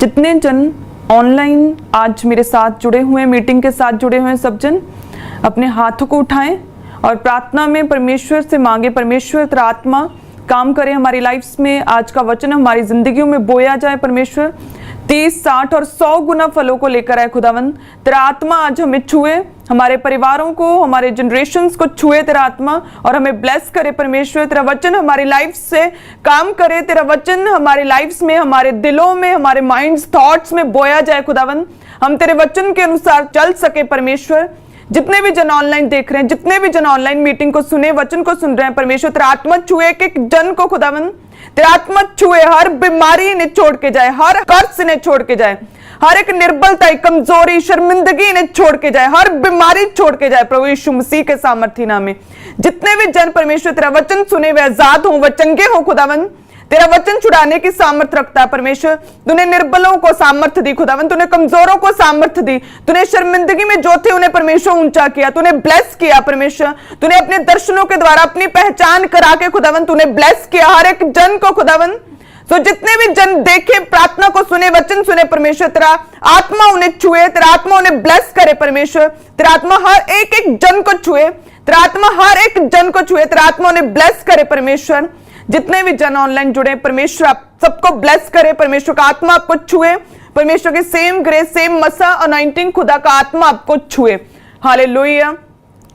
जितने जन ऑनलाइन आज मेरे साथ जुड़े हुए हैं, मीटिंग के साथ जुड़े हुए हैं, सब जन अपने हाथों को उठाएं और प्रार्थना में परमेश्वर से मांगे, परमेश्वर तेरा आत्मा काम करे हमारी लाइफ्स में। आज का वचन हमारी जिंदगियों में बोया जाए परमेश्वर, 30, 60 और 100 गुना फलों को लेकर आए खुदावन। तेरा आत्मा आज हमें छुए, हमारे परिवारों को, हमारे जनरेशन्स को छुए तेरा आत्मा और हमें ब्लेस करे परमेश्वर। तेरा वचन हमारी लाइफ से काम करे, तेरा वचन हमारी लाइफ्स में, हमारे दिलों में, हमारे माइंड्स, थॉट्स में बोया जाए खुदावन। हम तेरे वचन के अनुसार चल सके परमेश्वर। जितने भी जन ऑनलाइन देख रहे हैं, जितने भी जन ऑनलाइन मीटिंग को सुने, वचन को सुन रहे हैं परमेश्वर, तेरा आत्मा छुए एक एक जन को खुदावन। तेरा आत्मा छुए, हर बीमारी ने छोड़ के जाए, हर कर्ज ने छोड़ के जाए, हर एक निर्बलता, कमजोरी, शर्मिंदगी ने छोड़ के जाए, हर बीमारी छोड़ के जाए प्रभु यीशु मसीह के सामर्थ्य नाम में। जितने भी जन परमेश्वर तेरा वचन सुने वे आजाद हों, व चंगे हों खुदावन। तेरा वचन छुड़ाने की सामर्थ्य रखता है परमेश्वर। तूने निर्बलों को सामर्थ्य दी खुदावन, तूने कमजोरों को सामर्थ्य दी, तूने शर्मिंदगी में जो थे उन्हें परमेश्वर ऊंचा किया, तूने ब्लेस किया परमेश्वर। तूने अपने दर्शनों के द्वारा अपनी पहचान करा के खुदावन तूने ब्लेस किया हर एक जन को खुदावन। तो जितने भी जन देखे, प्रार्थना को सुने, वचन सुने परमेश्वर, तेरा आत्मा उन्हें छुए, तेरा आत्मा उन्हें ब्लेस करे परमेश्वर। तेरा आत्मा हर एक एक जन को छुए, तेरा आत्मा हर एक जन को छुए, तेरा आत्मा उन्हें ब्लेस करे परमेश्वर। जितने भी जन ऑनलाइन जुड़े परमेश्वर आप सबको ब्लेस करे, परमेश्वर का आत्मा आपको छुए, परमेश्वर के सेम ग्रेस, सेम मसा अनॉइंटिंग, खुदा का आत्मा आपको छुए। हालेलुया।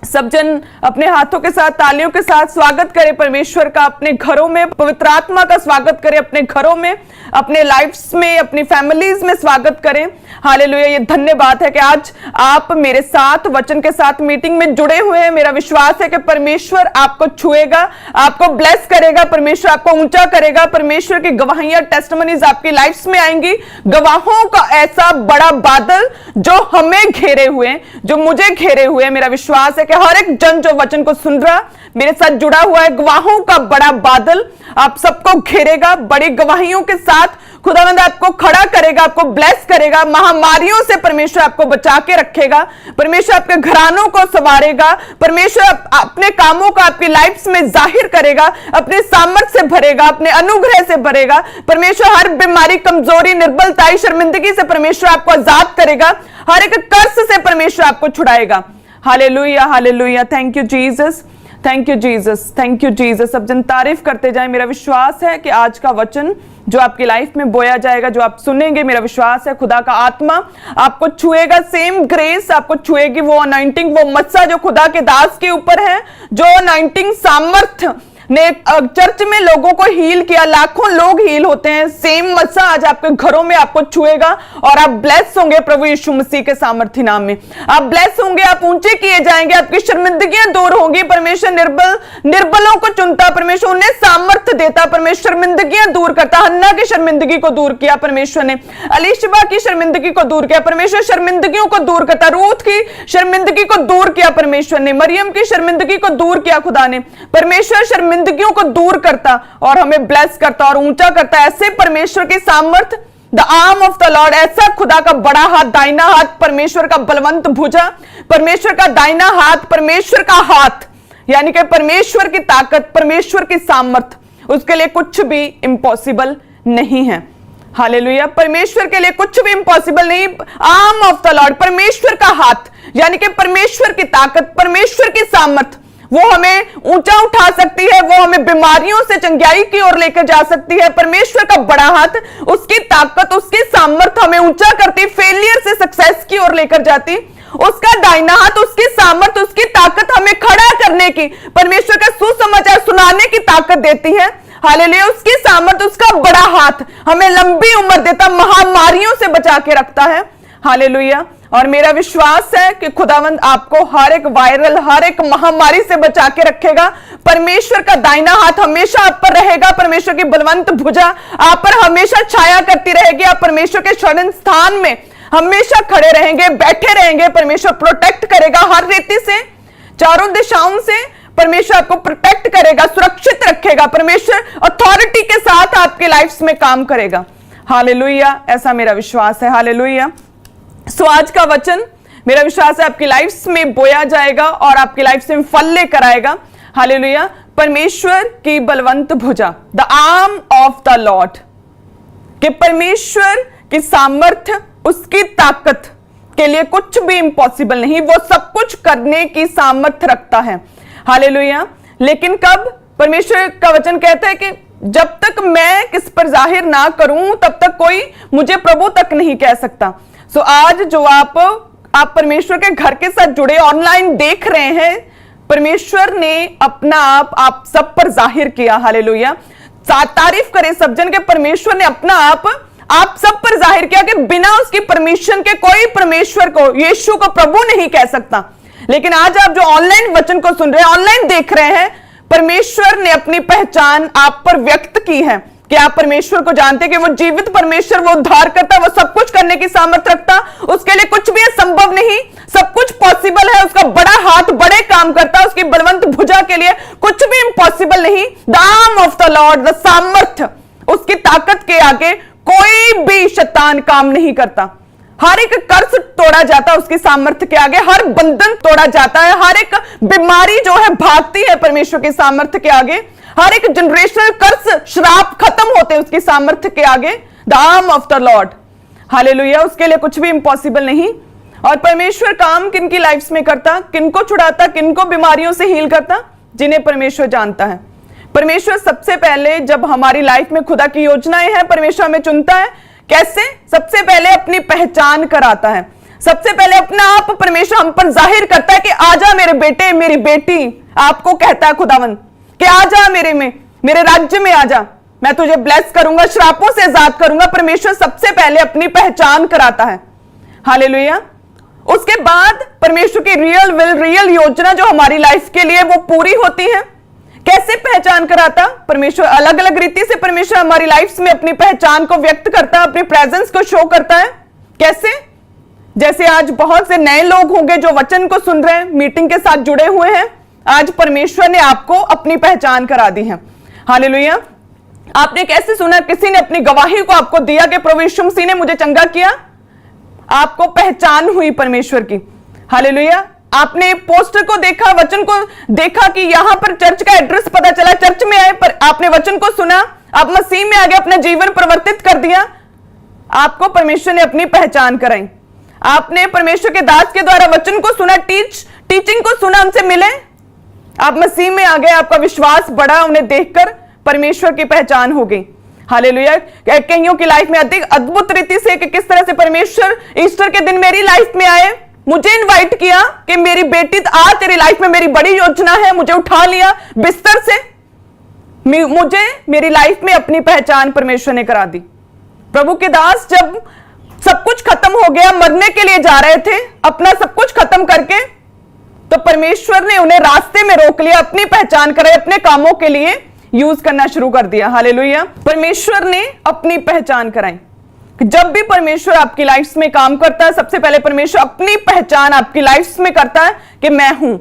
सब जन अपने हाथों के साथ, तालियों के साथ स्वागत करें परमेश्वर का अपने घरों में, पवित्र आत्मा का स्वागत करें अपने घरों में, अपने लाइफ्स में, अपनी फैमिलीज में स्वागत करें। हालेलुया। ये धन्यवाद है कि आज आप मेरे साथ वचन के साथ मीटिंग में जुड़े हुए हैं। मेरा विश्वास है कि परमेश्वर आपको छुएगा, आपको ब्लेस करेगा, परमेश्वर आपको ऊंचा करेगा। परमेश्वर की गवाहियां, टेस्टिमनीज आपकी लाइफ्स में आएंगी। गवाहों का ऐसा बड़ा बादल जो हमें घेरे हुए, जो मुझे घेरे हुए, मेरा विश्वास है कि हर एक जन जो वचन को सुन रहा, मेरे साथ जुड़ा हुआ है, गवाहों का बड़ा बादल आप सबको घेरेगा। बड़ी गवाहियों के साथ खुदावंद आपको खड़ा करेगा, आपको ब्लेस करेगा। महामारियों से परमेश्वर आपको बचा के रखेगा, परमेश्वर आपके घरानों को संवारेगा, परमेश्वर अपने कामों का आपकी लाइफ में जाहिर करेगा, अपने सामर्थ्य से भरेगा, अपने अनुग्रह से भरेगा। परमेश्वर हर बीमारी, कमजोरी, निर्बलता, शर्मिंदगी से परमेश्वर आपको आजाद करेगा, हर एक कर्ज से परमेश्वर आपको छुड़ाएगा। Hallelujah, hallelujah. Thank you Jesus, thank you Jesus, thank you Jesus. सब जन तारीफ करते जाए। मेरा विश्वास है कि आज का वचन जो आपकी लाइफ में बोया जाएगा, जो आप सुनेंगे, मेरा विश्वास है खुदा का आत्मा आपको छुएगा, सेम ग्रेस आपको छुएगी, वो अनॉइंटिंग, वो मस्सा जो खुदा के दास के ऊपर है, जो अनॉइंटिंग सामर्थ ने चर्च में लोगों को हील किया, लाखों लोग हील होते हैं, सेम मस्सा आज आपके घरों में आपको छुएगा और आप ब्लेस होंगे प्रभु यीशु मसीह के सामर्थ्य नाम में। आप ब्लेस होंगे, आप ऊंचे किए जाएंगे, आपकी शर्मिंदगियां दूर होंगी। परमेश्वर निर्बलों को चुनता, परमेश्वर उन्हें सामर्थ्य देता, परमेश्वर शर्मिंदगियां दूर करता। हन्ना की शर्मिंदगी को दूर किया परमेश्वर ने, अलीशबा की शर्मिंदगी को दूर किया परमेश्वर, शर्मिंदगियों को दूर करता। रूथ की शर्मिंदगी को दूर किया परमेश्वर ने, मरियम की शर्मिंदगी को दूर किया खुदा ने। परमेश्वर शर्मिंदगियों को दूर करता और हमें ब्लेस करता और ऊंचा करता। ऐसे परमेश्वर की सामर्थ, the arm of the Lord, ऐसा खुदा का बड़ा हाथ, दाहिना हाथ, परमेश्वर का बलवंत भुजा, परमेश्वर का दाहिना हाथ, परमेश्वर का हाथ, यानी कि परमेश्वर की ताकत, परमेश्वर की सामर्थ, उसके लिए कुछ भी इम्पॉसिबल नहीं है। हालेलुया। परमेश्वर के लिए कुछ भी इम्पॉसिबल नहीं। आर्म ऑफ द लॉर्ड, परमेश्वर का हाथ, यानी कि परमेश्वर की ताकत, परमेश्वर की सामर्थ, वो हमें ऊंचा उठा सकती है, वो हमें बीमारियों से चंगाई की ओर लेकर जा सकती है। परमेश्वर का बड़ा हाथ, उसकी ताकत, उसकी सामर्थ हमें ऊंचा करती, फेलियर से सक्सेस की ओर लेकर जाती। उसका दाहिना हाथ, उसकी सामर्थ, उसकी ताकत हमें खड़ा करने की, परमेश्वर का सुसमाचार सुनाने की ताकत देती है। हालेलुया। उसकी सामर्थ, उसका बड़ा हाथ हमें लंबी उम्र देता, महामारियों से बचा के रखता है। हालेलुया। और मेरा विश्वास है कि खुदावंद आपको हर एक वायरल, हर एक महामारी से बचा के रखेगा। परमेश्वर का दाहिना हाथ हमेशा आप पर रहेगा, परमेश्वर की बलवंत भुजा आप पर हमेशा छाया करती रहेगी। आप परमेश्वर के शरण स्थान में हमेशा खड़े रहेंगे, बैठे रहेंगे। परमेश्वर प्रोटेक्ट करेगा हर रीति से, चारों दिशाओं से परमेश्वर आपको प्रोटेक्ट करेगा, सुरक्षित रखेगा। परमेश्वर अथॉरिटी के साथ आपकी लाइफ में काम करेगा। हालेलुया। ऐसा मेरा विश्वास है। हालेलुया। सो आज का वचन मेरा विश्वास है आपकी लाइफ में बोया जाएगा और आपकी लाइफ में फल लेकर आएगा। हालेलुया। परमेश्वर की बलवंत भुजा, the arm of the Lord, कि परमेश्वर कि सामर्थ्य, उसकी ताकत के लिए कुछ भी इम्पॉसिबल नहीं, वो सब कुछ करने की सामर्थ्य रखता है। हालेलुया। लेकिन कब? परमेश्वर का वचन कहता है कि जब तक मैं किस पर जाहिर ना करूं तब तक कोई मुझे प्रभु तक नहीं कह सकता। सो आज जो आप परमेश्वर के घर के साथ जुड़े ऑनलाइन देख रहे हैं, परमेश्वर ने अपना आप सब पर जाहिर किया। हालेलुया। तारीफ करे सब जन के, परमेश्वर ने अपना आप सब पर जाहिर किया कि बिना उसकी परमिशन के कोई परमेश्वर को, यीशु को प्रभु नहीं कह सकता। लेकिन आज आप जो ऑनलाइन वचन को सुन रहे हैं, ऑनलाइन देख रहे हैं, परमेश्वर ने अपनी पहचान आप पर व्यक्त की है कि आप परमेश्वर को जानते हैं कि वो जीवित परमेश्वर, वो उद्धार करता, वो सब कुछ करने की सामर्थ्य रखता, उसके लिए कुछ भी असंभव नहीं, सब कुछ पॉसिबल है। उसका बड़ा हाथ बड़े काम करता, उसकी बलवंत भुजा के लिए कुछ भी इम्पॉसिबल नहीं। The arm of the Lord, the सामर्थ्य, उसकी ताकत के आगे कोई भी शैतान काम नहीं करता। हर एक कर्ज तोड़ा जाता है उसकी सामर्थ्य के आगे, हर बंधन तोड़ा जाता है, हर एक बीमारी जो है भागती है परमेश्वर की सामर्थ्य के आगे, हर एक जनरेशनल कर्ज, श्राप खत्म होते हैं उसकी सामर्थ्य के आगे। The arm of the Lord. Hallelujah. उसके लिए कुछ भी इम्पॉसिबल नहीं। और परमेश्वर काम किन की लाइफ में करता, किनको छुड़ाता, किनको बीमारियों से हील करता, जिन्हें परमेश्वर जानता है। परमेश्वर सबसे पहले जब हमारी लाइफ में खुदा की योजनाएं हैं, परमेश्वर हमें चुनता है। कैसे? सबसे पहले अपनी पहचान कराता है, सबसे पहले अपना आप परमेश्वर हम पर जाहिर करता है कि आजा मेरे बेटे, मेरी बेटी। आपको कहता है खुदावन कि आजा मेरे राज्य में आजा, मैं तुझे ब्लेस करूंगा, श्रापों से आजाद करूंगा। परमेश्वर सबसे पहले अपनी पहचान कराता है। हालेलुया। उसके बाद परमेश्वर की रियल विल, रियल योजना जो हमारी लाइफ के लिए वो पूरी होती है। कैसे पहचान कराता? परमेश्वर अलग अलग रीति से परमेश्वर हमारी लाइफ में अपनी पहचान को व्यक्त करता है, अपनी प्रेजेंस को शो करता है। कैसे? जैसे आज बहुत से नए लोग होंगे जो वचन को सुन रहे हैं, मीटिंग के साथ जुड़े हुए हैं, आज परमेश्वर ने आपको अपनी पहचान करा दी है। हालेलुया। आपने कैसे सुना? किसी ने अपनी गवाही को आपको दिया कि प्रभु यीशु मसीह ने मुझे चंगा किया, आपको पहचान हुई परमेश्वर की। हालेलुया। आपने पोस्टर को देखा, वचन को देखा कि यहां पर चर्च का एड्रेस पता चला, चर्च में आए, पर आपने वचन को सुना, आप मसीह में आ गए, अपना जीवन परिवर्तित कर दिया, आपको परमेश्वर ने अपनी पहचान कराई। आपने परमेश्वर के दास के द्वारा वचन को सुना, टीचिंग को सुना, उनसे मिले, आप मसीह में आ गए, आपका विश्वास बढ़ा, उन्हें देखकर परमेश्वर की पहचान हो गई। हालेलुया। कईयों की लाइफ में अधिक अद्भुत रीति से कि किस तरह से परमेश्वर ईस्टर के दिन मेरी लाइफ में आए, मुझे इनवाइट किया कि मेरी बेटी आज तेरी लाइफ में मेरी बड़ी योजना है, मुझे उठा लिया बिस्तर से, मुझे मेरी लाइफ में अपनी पहचान परमेश्वर ने करा दी। प्रभु के दास जब सब कुछ खत्म हो गया, मरने के लिए जा रहे थे, अपना सब कुछ खत्म करके, तो परमेश्वर ने उन्हें रास्ते में रोक लिया, अपनी पहचान कराई, अपने कामों के लिए यूज करना शुरू कर दिया। हालेलुया। परमेश्वर ने अपनी पहचान कराई। जब भी परमेश्वर आपकी लाइफ में काम करता है, सबसे पहले परमेश्वर अपनी पहचान आपकी लाइफ में करता है कि मैं हूं।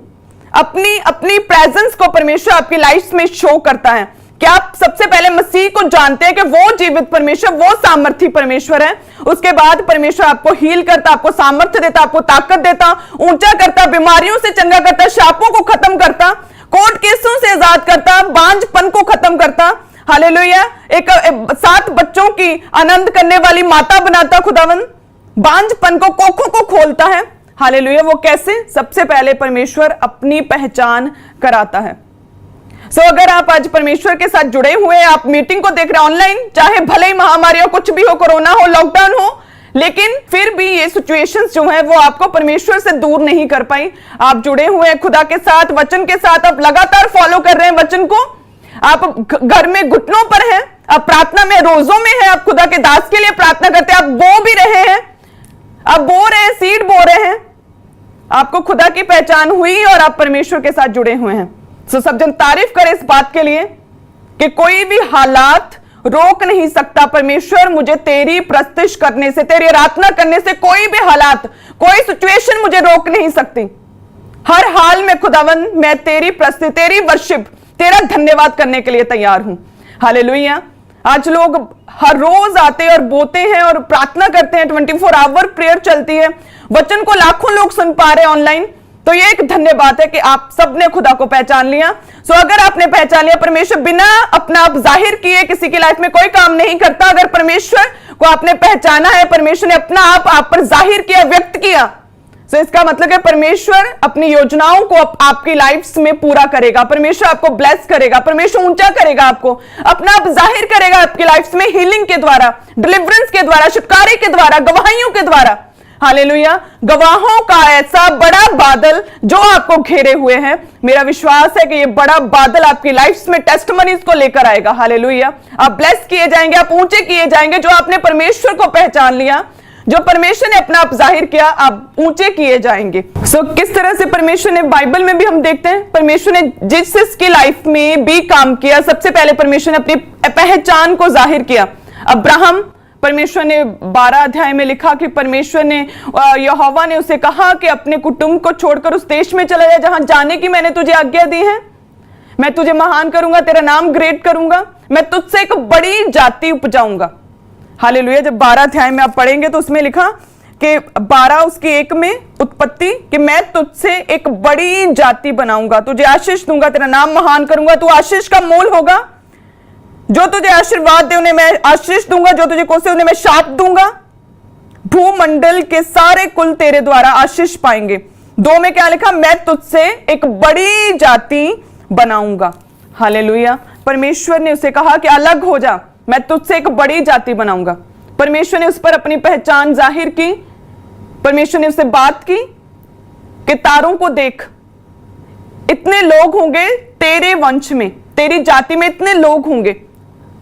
अपनी प्रेजेंस को परमेश्वर आपकी लाइफ में शो करता है कि आप सबसे पहले मसीह को जानते हैं कि वो जीवित परमेश्वर, वो सामर्थी परमेश्वर है। उसके बाद परमेश्वर आपको हील करता, आपको सामर्थ्य देता, आपको ताकत देता, ऊंचा करता, बीमारियों से चंगा करता, शापों को खत्म करता, कोर्ट केसों से आजाद करता, बांझपन को खत्म करता। हालेलुया। एक 7 बच्चों की आनंद करने वाली माता बनाता खुदावन, बांझपन को, कोखों को खोलता है। हालेलुया। वो कैसे? सबसे पहले परमेश्वर अपनी पहचान कराता है। सो अगर आप आज परमेश्वर के साथ जुड़े हुए हैं, आप मीटिंग को देख रहे हैं ऑनलाइन, चाहे भले ही महामारी हो, कुछ भी हो, कोरोना हो, लॉकडाउन हो, लेकिन फिर भी ये सिचुएशंस जो है वो आपको परमेश्वर से दूर नहीं कर पाई। आप जुड़े हुए हैं खुदा के साथ, वचन के साथ, आप लगातार फॉलो कर रहे हैं वचन को, आप घर में घुटनों पर हैं, आप प्रार्थना में, रोजों में हैं, आप खुदा के दास के लिए प्रार्थना करते हैं, आप बो भी रहे हैं, आप बो रहे हैं, सीड बो रहे हैं, आपको खुदा की पहचान हुई और आप परमेश्वर के साथ जुड़े हुए हैं। सो सब जन तारीफ करें इस बात के लिए कि कोई भी हालात रोक नहीं सकता परमेश्वर मुझे तेरी प्रस्तुति करने से, तेरी आराधना करने से, कोई भी हालात, कोई सिचुएशन मुझे रोक नहीं सकती। हर हाल में खुदावन मैं तेरी प्रस्तुति, तेरी वर्शिप, तेरा धन्यवाद करने के लिए तैयार हूं। हालेलुया। आज लोग हर रोज आते और बोते हैं और प्रार्थना करते हैं, 24 आवर प्रेयर चलती है, वचन को लाखों लोग सुन पा रहे हैं ऑनलाइन। तो ये एक धन्यवाद है कि आप सबने खुदा को पहचान लिया। सो अगर आपने पहचान लिया, परमेश्वर बिना अपना आप जाहिर किए किसी की लाइफ में कोई काम नहीं करता। अगर परमेश्वर को आपने पहचाना है, परमेश्वर ने अपना आप पर जाहिर किया, व्यक्त किया। तो इसका मतलब है परमेश्वर अपनी योजनाओं को आपकी लाइफ में पूरा करेगा, परमेश्वर आपको ब्लेस करेगा, परमेश्वर ऊंचा करेगा, आपको अपना आप जाहिर करेगा आपकी लाइफ में, हीलिंग के द्वारा, डिलीवरेंस के द्वारा, छुटकारे के द्वारा, गवाहियों के द्वारा। हालेलुया। गवाहों का ऐसा बड़ा बादल जो आपको घेरे हुए हैं, मेरा विश्वास है कि ये बड़ा बादल आपकी लाइफ में टेस्टिमनीज को लेकर आएगा। हालेलुया। आप ब्लेस किए जाएंगे, आप ऊंचे किए जाएंगे। जो आपने परमेश्वर को पहचान लिया, जो परमेश्वर ने अपना आप जाहिर किया, आप ऊंचे किए जाएंगे। किस तरह से परमेश्वर ने, बाइबल में भी हम देखते हैं परमेश्वर ने जिस की लाइफ में भी काम किया, सबसे पहले परमेश्वर ने अपनी पहचान को जाहिर किया। अब्राहम, परमेश्वर ने 12 अध्याय में लिखा कि परमेश्वर ने, यहोवा ने उसे कहा कि अपने कुटुंब को छोड़कर उस देश में चला जाए जहां जाने की मैंने तुझे आज्ञा दी है। मैं तुझे महान करूंगा, तेरा नाम ग्रेट करूंगा, मैं तुझसे एक बड़ी जाति उपजाऊंगा। हालेलुया। जब 12 अध्याय में आप पढ़ेंगे तो उसमें लिखा कि 12 उसकी 1 में उत्पत्ति कि मैं तुझसे एक बड़ी जाति बनाऊंगा, तुझे आशीष दूंगा, तेरा नाम महान करूंगा, तू आशीष का मूल होगा। जो तुझे आशीर्वाद दे उन्हें मैं आशीष दूंगा, जो तुझे कोसे उन्हें मैं शाप दूंगा। भूमंडल के सारे कुल तेरे द्वारा आशीष पाएंगे। 2 में क्या लिखा? मैं तुझसे एक बड़ी जाति बनाऊंगा। हालेलुया। परमेश्वर ने उसे कहा कि अलग हो जा, मैं तुझसे एक बड़ी जाति बनाऊंगा। परमेश्वर ने उस पर अपनी पहचान जाहिर की। परमेश्वर ने उससे बात की कि तारों को देख, इतने लोग होंगे तेरे वंश में, तेरी जाति में इतने लोग होंगे।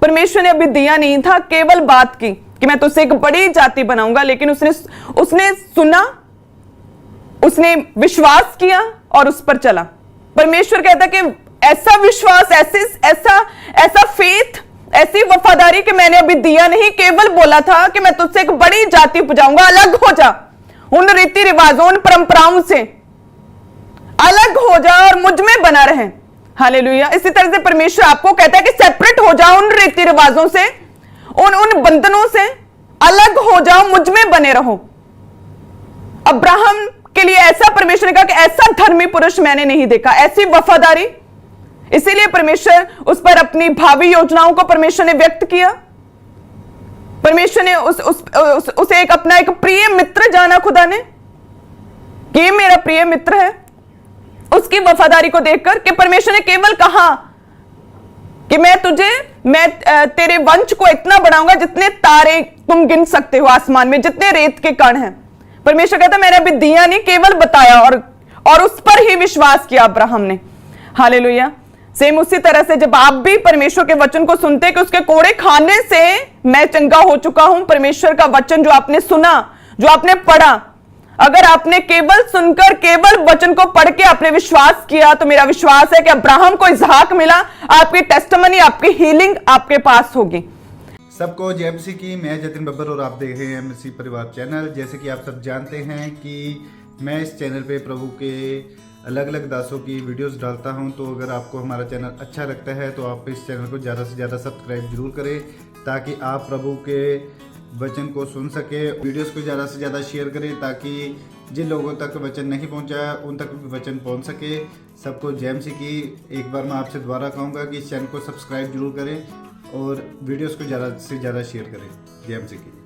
परमेश्वर ने अभी दिया नहीं था, केवल बात की कि मैं तुझसे एक बड़ी जाति बनाऊंगा। लेकिन उसने सुना, उसने विश्वास किया और उस पर चला। परमेश्वर कहता कि ऐसा विश्वास, ऐसा फेथ, ऐसी वफादारी कि मैंने अभी दिया नहीं, केवल बोला था कि मैं तुझसे एक बड़ी जाति उपजाऊंगा। अलग हो जा उन रीति रिवाजों, उन परंपराओं से, अलग हो जा और मुझ में बना रहे। हालेलुया। इसी तरह से परमेश्वर आपको कहता है कि सेपरेट हो जाओ उन रीति रिवाजों से, उन बंधनों से, अलग हो जाओ, मुझ में बने रहो। अब्राहम के लिए ऐसा परमेश्वर ने कहा कि ऐसा धर्मी पुरुष मैंने नहीं देखा, ऐसी वफादारी। इसीलिए परमेश्वर उस पर अपनी भावी योजनाओं को परमेश्वर ने व्यक्त किया। परमेश्वर ने उसे अपना एक प्रिय मित्र जाना, खुदा ने कि ये मेरा प्रिय मित्र है। उसकी वफादारी को देखकर कि परमेश्वर ने केवल कहा कि मैं तेरे वंश को इतना बढ़ाऊंगा जितने तारे तुम गिन सकते हो आसमान में, जितने रेत के कण हैं। परमेश्वर कहता मैंने अभी दिया नहीं, केवल बताया और उस पर ही विश्वास किया अब्राहम ने। हालेलुया। सेम उसी तरह से जब आप भी परमेश्वर के वचन को सुनते कि उसके कोड़े खाने से मैं चंगा हो चुका हूं, परमेश्वर का वचन जो आपने सुना, जो आपने पढ़ा, अगर आपने केवल सुनकर, केवल वचन को पढ़ के आपने विश्वास किया, तो मेरा विश्वास है कि अब्राहम को इसहाक मिला। आपकी टेस्टिमनी, आपकी हीलिंग आपके पास होगी। सबको जय मसीह की। मैं जतिन बब्बर और आप देख रहे हैं मसीह परिवार चैनल। जैसे कि आप सब जानते हैं कि मैं इस चैनल पे प्रभु के अलग अलग दासों की वीडियोस डालता हूं, तो अगर आपको हमारा चैनल अच्छा लगता है तो आप इस चैनल को ज़्यादा से ज़्यादा सब्सक्राइब जरूर करें, ताकि आप प्रभु के वचन को सुन सके। वीडियोस को ज़्यादा से ज़्यादा शेयर करें ताकि जिन लोगों तक वचन नहीं पहुंचा उन तक भी वचन पहुंच सके। सबको जय मसीह की। एक बार मैं आपसे दोबारा कहूँगा कि इस चैनल को सब्सक्राइब जरूर करें और वीडियोस को ज़्यादा से ज़्यादा शेयर करें। जय मसीह की।